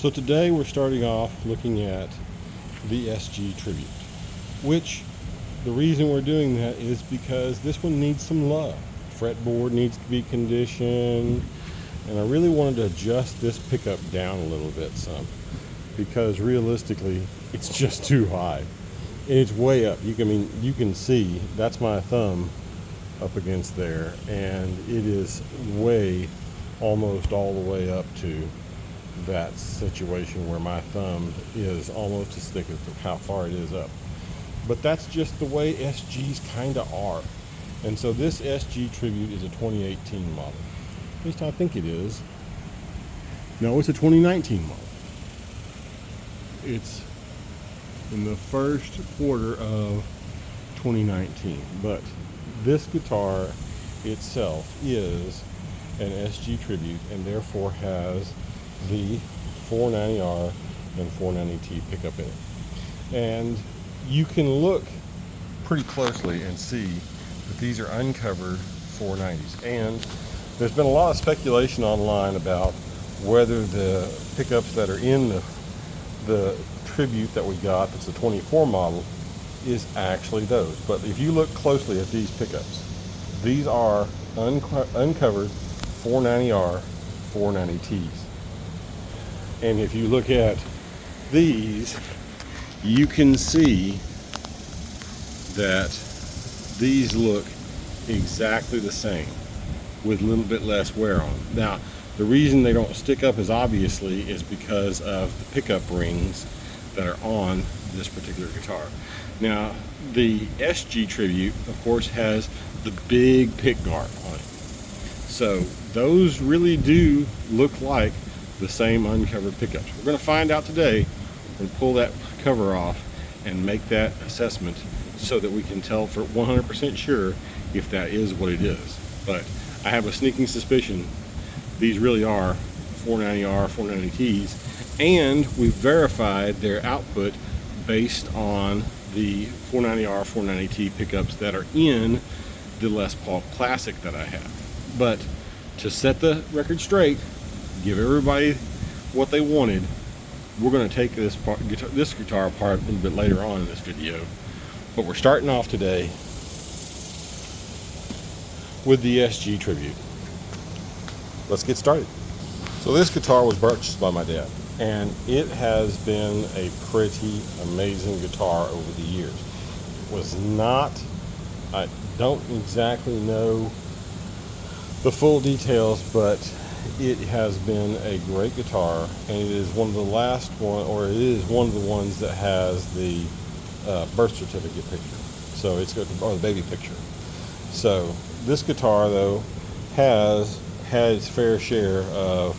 So today we're starting off looking at the SG Tribute, which the reason we're doing that is because this one needs some love. Fretboard needs to be conditioned, and I really wanted to adjust this pickup down a little bit some, because realistically it's just too high and it's way up. You can see that's my thumb up against there, and it is way, almost all the way up to that situation where my thumb is almost as thick as how far it is up. But that's just the way SGs kind of are. And so this SG Tribute is a 2018 model. At least I think it is. No, it's a 2019 model. It's in the first quarter of 2019. But this guitar itself is an SG Tribute and therefore has the 490R and 490T pickup in it. And you can look pretty closely and see that these are uncovered 490s. And there's been a lot of speculation online about whether the pickups that are in the Tribute that we got, that's the 24 model, is actually those. But if you look closely at these pickups, these are uncovered 490R, 490Ts. And if you look at these, you can see that these look exactly the same with a little bit less wear on. Now, the reason they don't stick up as obviously is because of the pickup rings that are on this particular guitar. Now, the SG Tribute, of course, has the big pickguard on it. So those really do look like the same uncovered pickups. We're going to find out today and pull that cover off and make that assessment so that we can tell for 100% sure if that is what it is. But I have a sneaking suspicion these really are 490R, 490Ts, and we've verified their output based on the 490R, 490T pickups that are in the Les Paul Classic that I have. But to set the record straight, give everybody what they wanted, we're going to take this guitar apart a little bit later on in this video. But we're starting off today with the SG Tribute. Let's get started. So this guitar was purchased by my dad, and it has been a pretty amazing guitar over the years. It was not, I don't exactly know the full details, but it has been a great guitar, and it is one of the last one, or it is one of the ones that has the birth certificate picture. So it's got the baby picture. So this guitar, though, has had its fair share of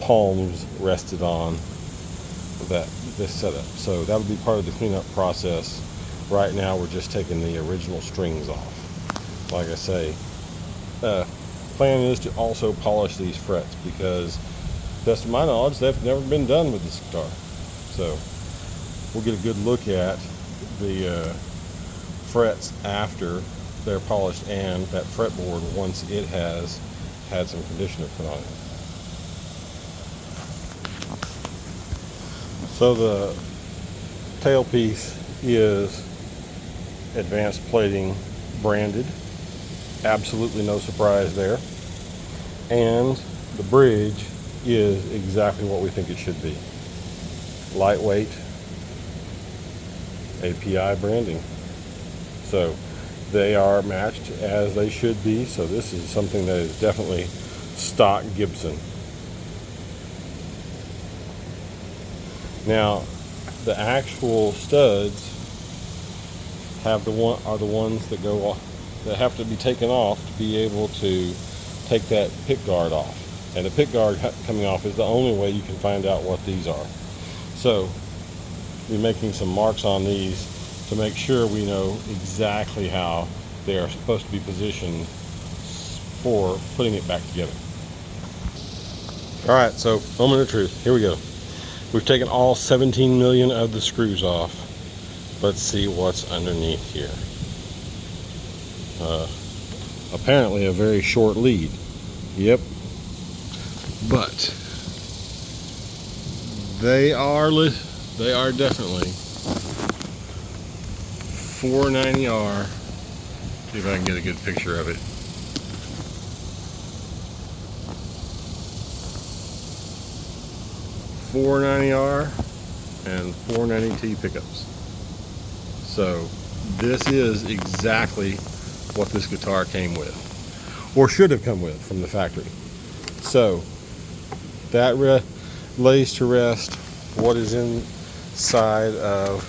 palms rested on this setup. So that'll be part of the cleanup process. Right now, we're just taking the original strings off. Like I say, plan is to also polish these frets because, best of my knowledge, they've never been done with this guitar. So we'll get a good look at the frets after they're polished and that fretboard once it has had some conditioner put on it. So the tailpiece is advanced plating branded. Absolutely no surprise there. And the bridge is exactly what we think it should be. Lightweight API branding. So they are matched as they should be. So this is something that is definitely stock Gibson. Now, the actual studs are the ones that go off, that have to be taken off to be able to take that pickguard off. And the pickguard coming off is the only way you can find out what these are. So we're making some marks on these to make sure we know exactly how they are supposed to be positioned for putting it back together. All right, so moment of truth, here we go. We've taken all 17 million of the screws off. Let's see what's underneath here. Apparently a very short lead. Yep. But They are definitely 490R. See if I can get a good picture of it. .490R and 490T pickups. So this is exactly what this guitar came with, or should have come with from the factory. So that lays to rest what is inside of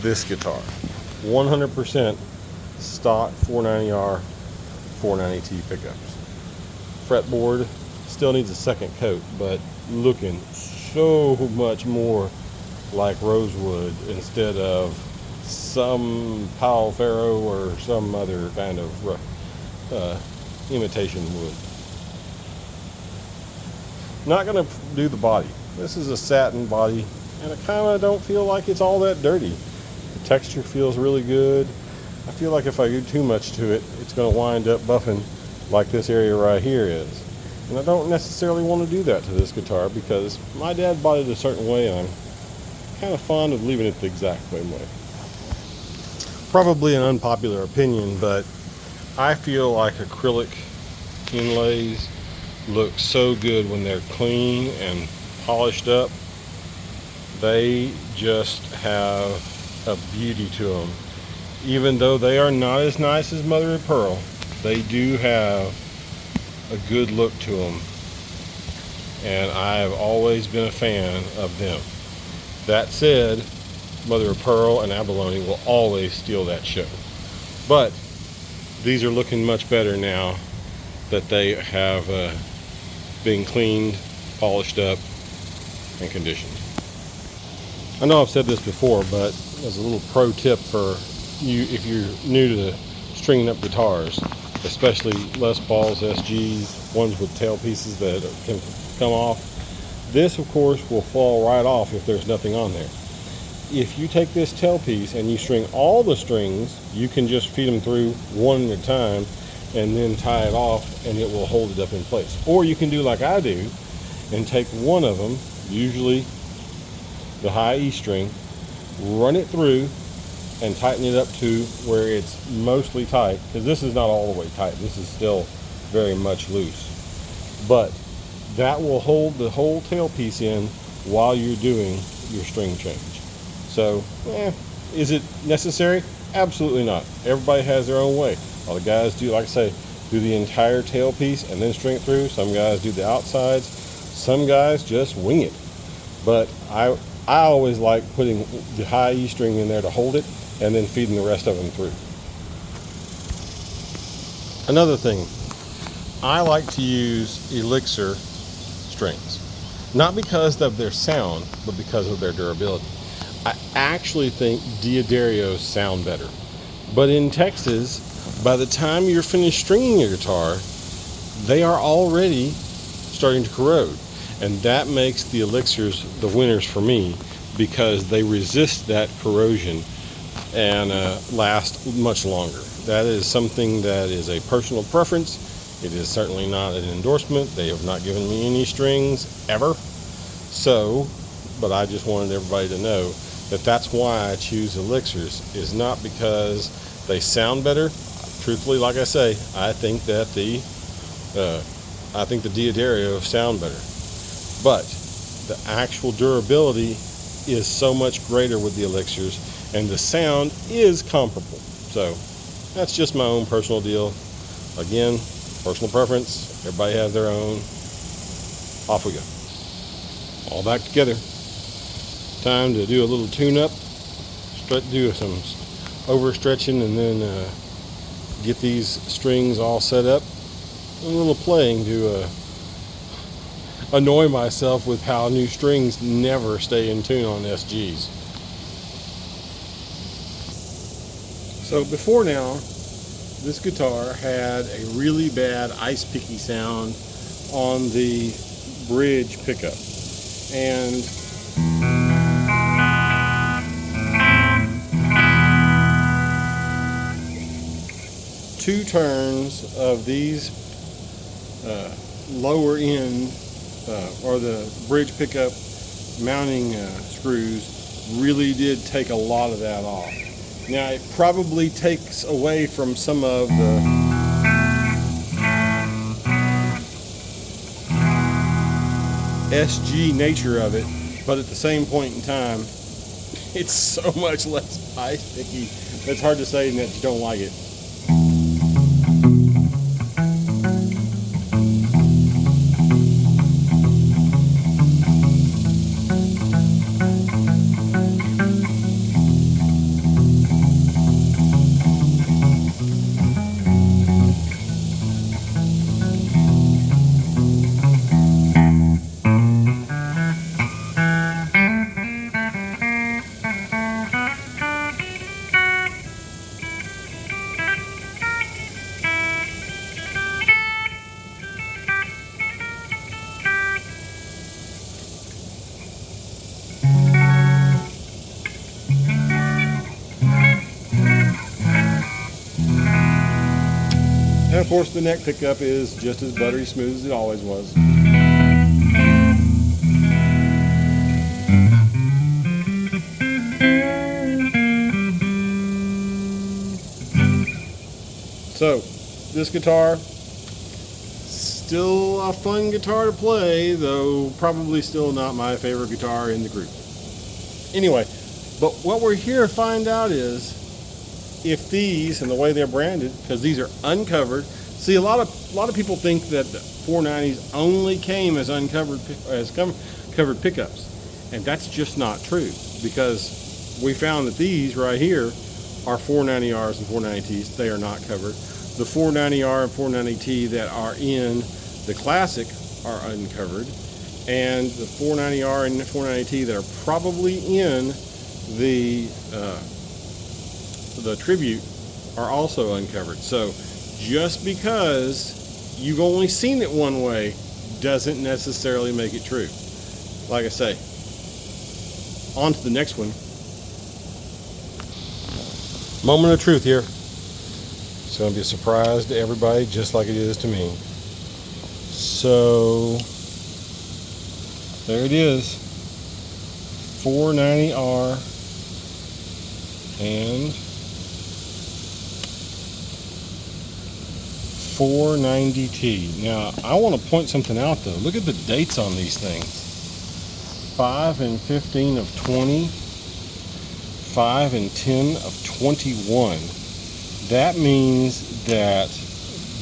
this guitar. 100% stock 490R 490T pickups. Fretboard still needs a second coat, but looking so much more like rosewood instead of some Powell Ferro or some other kind of imitation wood. Not going to do the body. This is a satin body, and I kind of don't feel like it's all that dirty. The texture feels really good. I feel like if I do too much to it, it's going to wind up buffing like this area right here is. And I don't necessarily want to do that to this guitar because my dad bought it a certain way, and I'm kind of fond of leaving it the exact same way. Probably an unpopular opinion, but I feel like acrylic inlays look so good when they're clean and polished up. They just have a beauty to them. Even though they are not as nice as mother of pearl, they do have a good look to them, and I have always been a fan of them. That said, mother of pearl and abalone will always steal that show, but these are looking much better now that they have been cleaned, polished up, and conditioned. I know I've said this before, but as a little pro tip for you if you're new to stringing up guitars, especially Les Pauls, SGs, ones with tail pieces that can come off. This, of course, will fall right off if there's nothing on there. If you take this tail piece and you string all the strings, you can just feed them through one at a time and then tie it off, and it will hold it up in place. Or you can do like I do and take one of them, usually the high E string, run it through and tighten it up to where it's mostly tight, because this is not all the way tight. This is still very much loose. But that will hold the whole tail piece in while you're doing your string change. So, is it necessary? Absolutely not. Everybody has their own way. All the guys do, like I say, do the entire tail piece and then string it through. Some guys do the outsides. Some guys just wing it. But I always like putting the high E string in there to hold it, and then feeding the rest of them through. Another thing, I like to use Elixir strings. Not because of their sound, but because of their durability. I actually think Diodarios sound better. But in Texas, by the time you're finished stringing your guitar, they are already starting to corrode. And that makes the Elixirs the winners for me, because they resist that corrosion and last much longer. That is something that is a personal preference. It is certainly not an endorsement. They have not given me any strings ever. So, but I just wanted everybody to know that that's why I choose Elixirs, is not because they sound better. Truthfully, like I say, I think that the Diodarios sound better. But the actual durability is so much greater with the Elixirs, and the sound is comparable. So that's just my own personal deal. Again, personal preference. Everybody has their own. Off we go. All back together. Time to do a little tune-up. Do some overstretching, and then get these strings all set up. A little playing to annoy myself with how new strings never stay in tune on SGs. So before now, this guitar had a really bad ice picky sound on the bridge pickup, and two turns of these lower end or the bridge pickup mounting screws really did take a lot of that off. Now it probably takes away from some of the SG nature of it, but at the same point in time, it's so much less eye sticky. It's hard to say that you don't like it. And of course the neck pickup is just as buttery smooth as it always was. So this guitar, still a fun guitar to play, though probably still not my favorite guitar in the group. Anyway, but what we're here to find out is if these, and the way they're branded, because these are uncovered. See, a lot of people think that the 490s only came as covered pickups, and that's just not true, because we found that these right here are 490Rs and 490Ts. They are not covered. The 490R and 490T that are in the Classic are uncovered, and the 490R and 490T that are probably in the Tribute are also uncovered. So just because you've only seen it one way doesn't necessarily make it true. Like I say, on to the next one. Moment of truth here. It's going to be a surprise to everybody, just like it is to me. So there it is, 490R and 490T. Now I want to point something out though. Look at the dates on these things. 5 and 15 of 20, 5 and 10 of 21. That means that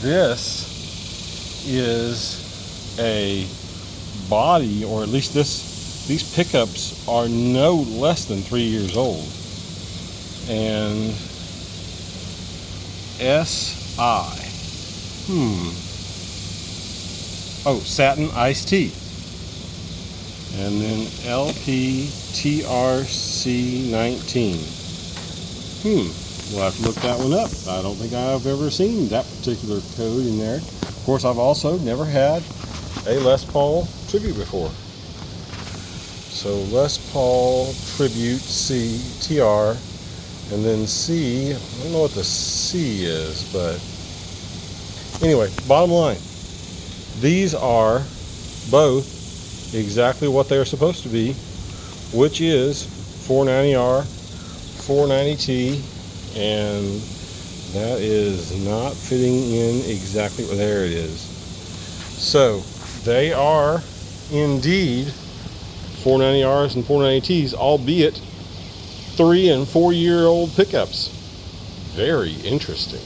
this is a body, or at least these pickups are no less than 3 years old. And SI. Oh, Satin Iced Tea. And then LPTRC 19. We'll have to look that one up. I don't think I've ever seen that particular code in there. Of course, I've also never had a Les Paul Tribute before. So Les Paul Tribute C, TR, and then C, I don't know what the C is, but anyway, bottom line, these are both exactly what they're supposed to be, which is 490R, 490T, and that is not fitting in exactly. There it is. So they are indeed 490Rs and 490Ts, albeit 3 and 4 year old pickups. Very interesting.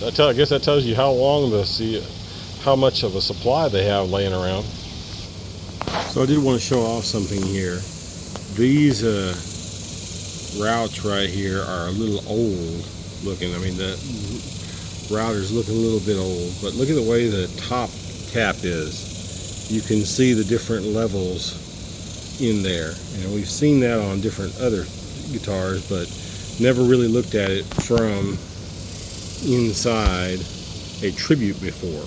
I guess that tells you how long how much of a supply they have laying around. So I did want to show off something here. These routes right here are a little old looking. I mean, the router's looking a little bit old, but look at the way the top cap is. You can see the different levels in there. And we've seen that on different other guitars, but never really looked at it from inside a Tribute before.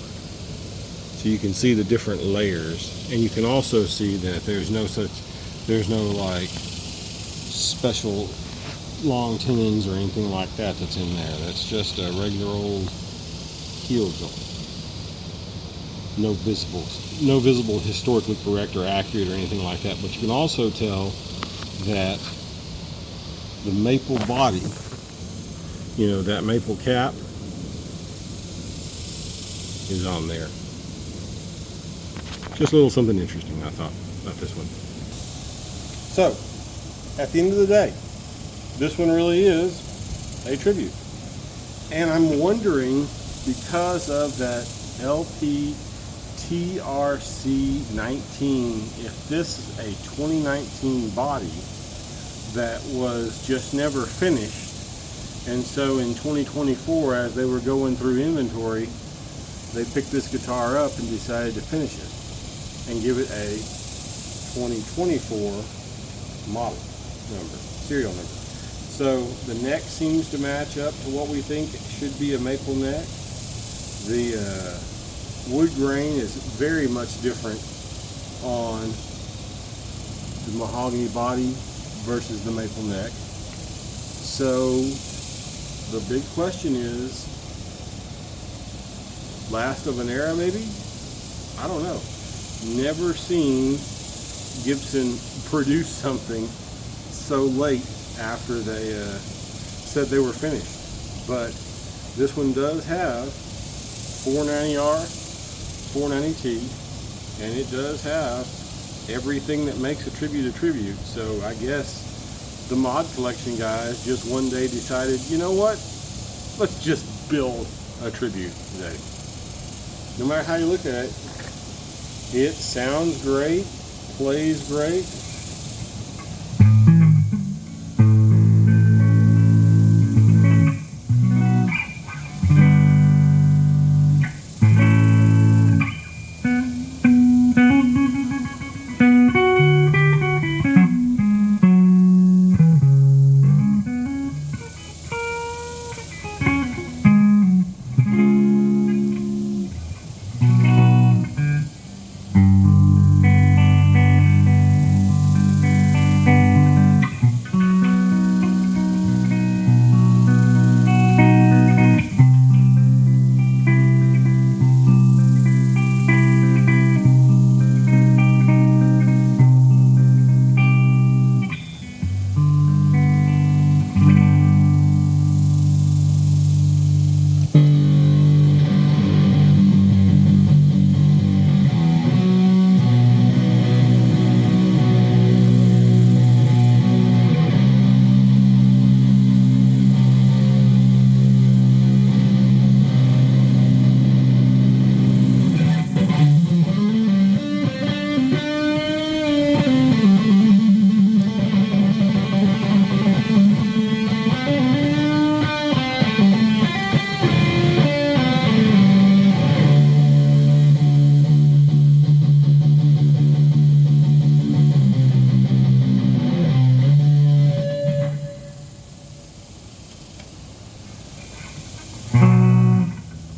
So you can see the different layers, and you can also see that there's no like special long tenons or anything like that that's in there. That's just a regular old heel joint. no visible historically correct or accurate or anything like that. But you can also tell that the maple body, you know, that maple cap is on there. Just a little something interesting, I thought, about this one. So, at the end of the day, this one really is a tribute. And I'm wondering, because of that LPTRC 19, if this is a 2019 body that was just never finished. And so in 2024, as they were going through inventory, they picked this guitar up and decided to finish it and give it a 2024 model number, serial number. So the neck seems to match up to what we think it should be a maple neck. The wood grain is very much different on the mahogany body versus the maple neck. So the big question is, last of an era maybe? I don't know. Never seen Gibson produce something so late after they said they were finished. But this one does have 490R, 490T, and it does have everything that makes a tribute a tribute. So I guess the mod collection guys just one day decided, you know what, let's just build a tribute today. No matter how you look at it, it sounds great, plays great.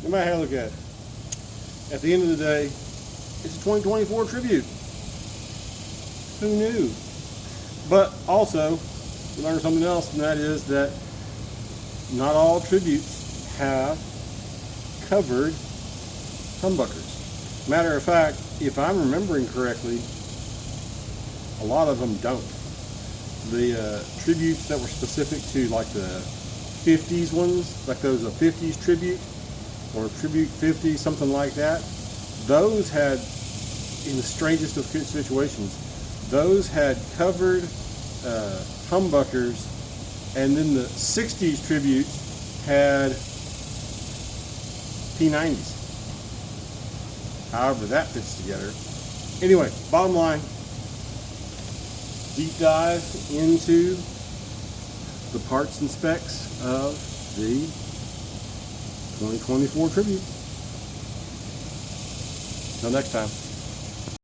No matter how you look at it, at the end of the day, it's a 2024 tribute. Who knew? But also, we learned something else, and that is that not all tributes have covered humbuckers. Matter of fact, if I'm remembering correctly, a lot of them don't. The tributes that were specific to like the 50s ones, like those 50s tribute or tribute 50, something like that, those had, in the strangest of situations, those had covered humbuckers, and then the 60s tributes had P90s. However that fits together. Anyway, bottom line, deep dive into the parts and specs of the 2024 tribute. Till next time.